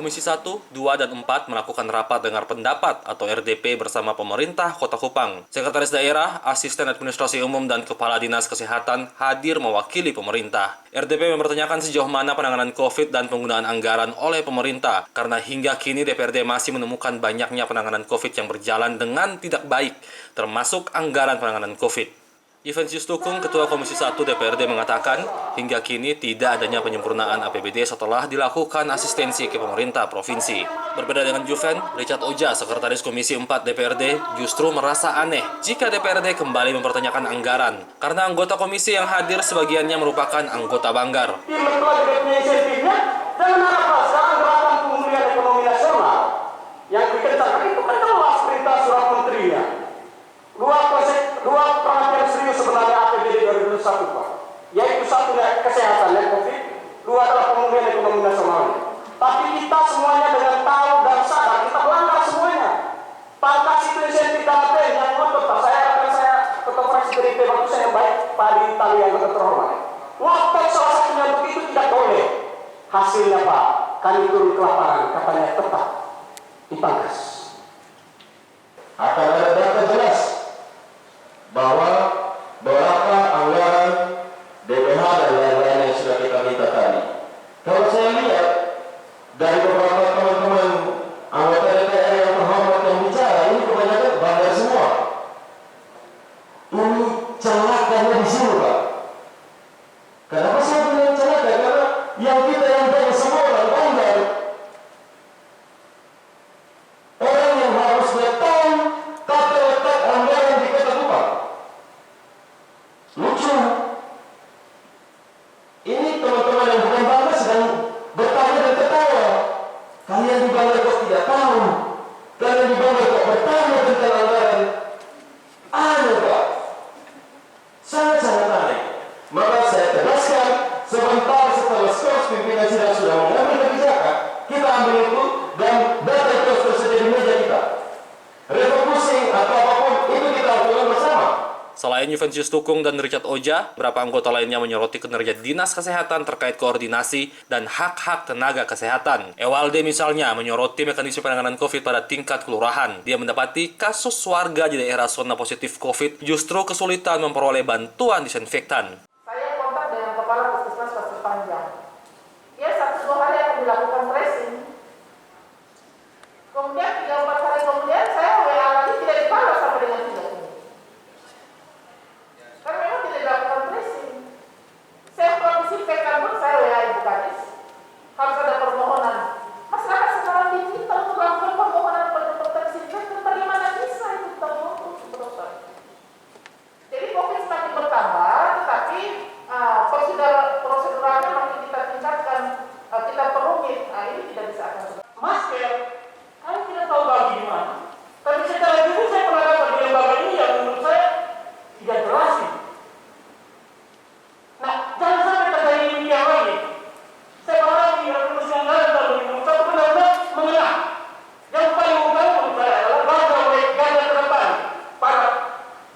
Komisi 1, 2, dan 4 melakukan rapat dengar pendapat atau RDP bersama pemerintah Kota Kupang. Sekretaris Daerah, Asisten Administrasi Umum, dan Kepala Dinas Kesehatan hadir mewakili pemerintah. RDP mempertanyakan sejauh mana penanganan COVID dan penggunaan anggaran oleh pemerintah, karena hingga kini DPRD masih menemukan banyaknya penanganan COVID yang berjalan dengan tidak baik, termasuk anggaran penanganan COVID. Yvensius Tukung, Ketua Komisi 1 DPRD mengatakan, hingga kini tidak adanya penyempurnaan APBD setelah dilakukan asistensi ke pemerintah provinsi. Berbeda dengan Juven, Richard Oja, Sekretaris Komisi 4 DPRD, justru merasa aneh jika DPRD kembali mempertanyakan anggaran, karena anggota komisi yang hadir sebagiannya merupakan anggota Banggar. Yang dikencangkan itu kan jelas perintah surat menterinya. Dua perhatian serius sebenarnya APBD 2021, Pak. Yaitu satu kesehatan dan COVID, dua adalah pemulihan ekonomi nasional. Tapi kita semuanya dengan tahu dan sadar kita melanggar semuanya. Pangkas itu insentif dan yang ngotot, Pak. Saya ketua fraksi PDIP waktu saya baik Pak di Itali yang terhormat. Ngotot salah satunya begitu tidak boleh. Hasilnya Pak, kami turun ke lapangan, katanya tetap dipangkas. Akan ada data jelas bahwa berapa anggaran DPH dan lain-lain yang sudah kita minta tadi. Kalau saya lihat dari beberapa teman-teman anggota DPR yang terhormat yang bicara, ini kebanyakan bandar semua. Ini celakanya di sini, Pak. Kenapa saya bilang celaka? Karena yang kita yang tahu semua orang bandar. Orang yang harus tahu tata letak anggaran di Kota Kupang. Lucu. Ini teman-teman yang bukan bangga sedang bertanya dan tertawa. Kalian di bangga kok tidak tahu. Kalian di bangga kok bertanya tentang anggaran. Aneh, Pak. Sangat-sangat aneh. Maka saya tegaskan, sebentar setelah skors pimpinan sidang sudah mengambil kebijakan, kita ambil itu dan data itu tersedia di meja kita. Refocusing atau apapun itu kita lakukan bersama. Selain Yvensius Tukung dan Richard Oja, beberapa anggota lainnya menyoroti kinerja Dinas Kesehatan terkait koordinasi dan hak-hak tenaga kesehatan. Ewalde misalnya menyoroti mekanisme penanganan COVID pada tingkat kelurahan. Dia mendapati kasus warga di daerah zona positif COVID justru kesulitan memperoleh bantuan disinfektan. Saya kontak dengan Kepala Puskesmas Pasir Panjang. Ya 1-2 hari akan dilakukan tracing. Kemudian 3-4 hari kemudian saya WA lagi tidak dibalas sampai dengan 3 ini. Karena memang tidak dilakukan tracing. Saya disinfektan pun saya WA Ibu Kadis. Harus ada permohonan. Masyarakat sekarang diminta untuk melakukan permohonan disinfektan. Bagaimana bisa itu dokter? Jadi COVID semakin bertambah, tetapi proseduralnya makin kita tingkatkan, kita perumit. Ini tidak bisa akan. Masker, kami tidak tahu bagi di mana. Tapi secara jujur saya pernah dapat di lembaga ini yang menurut saya tidak jelas. Nah, jangan sampai terjadi demikian lagi. Saya berharap di revolusi anggaran tahun 2021 benar-benar mengena. Yang paling utama menurut saya adalah garda terdepan para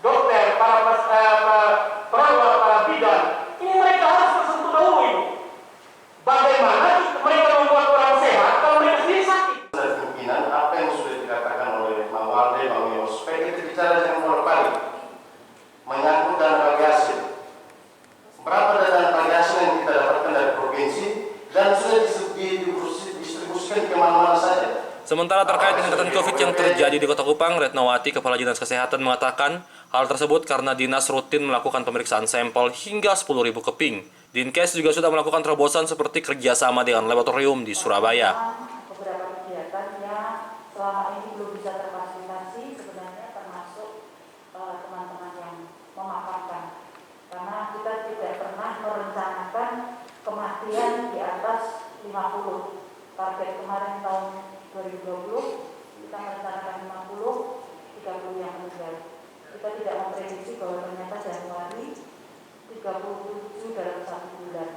dokter, para perawat, para bidan. Ini mereka harus tersentuh dahulu ini. Bagaimana mereka membuat orang sehat kalau mereka sendiri sakit? Dari pimpinan apa yang sudah dikatakan oleh Bang Walde, Bang Yos, supaya kita bicara dengan bolak-balik menyangkut dana bagi hasil. Berapa dana bagi hasil yang kita dapatkan dari provinsi dan sudah didistribusikan ke mana-mana saja. Sementara terkait peningkatan COVID yang terjadi di Kota Kupang, Retnawati, Kepala Dinas Kesehatan, mengatakan hal tersebut karena dinas rutin melakukan pemeriksaan sampel hingga 10.000 keping. Dinkes juga sudah melakukan terobosan seperti kerjasama dengan laboratorium di Surabaya. Beberapa kegiatan yang selama ini belum bisa terfasilitasi sebenarnya termasuk teman-teman yang memaparkan. Karena kita tidak pernah merencanakan kematian di atas 50. Target kemarin tahun 2020 kita merencanakan 50, 30 yang meninggal. Kita tidak memprediksi bahwa ternyata Januari 37 dalam 1 bulan.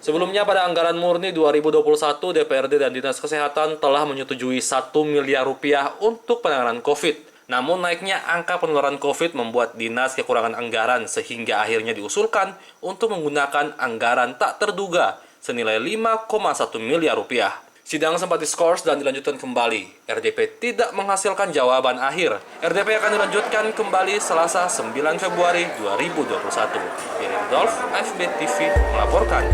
Sebelumnya pada anggaran murni 2021, DPRD dan Dinas Kesehatan telah menyetujui 1 miliar rupiah untuk penanganan COVID. Namun naiknya angka penularan COVID membuat dinas kekurangan anggaran sehingga akhirnya diusulkan untuk menggunakan anggaran tak terduga senilai 5,1 miliar rupiah. Sidang sempat diskors dan dilanjutkan kembali. RDP tidak menghasilkan jawaban akhir. RDP akan dilanjutkan kembali Selasa 9 Februari 2021. Kirim Dolf, FB TV melaporkan.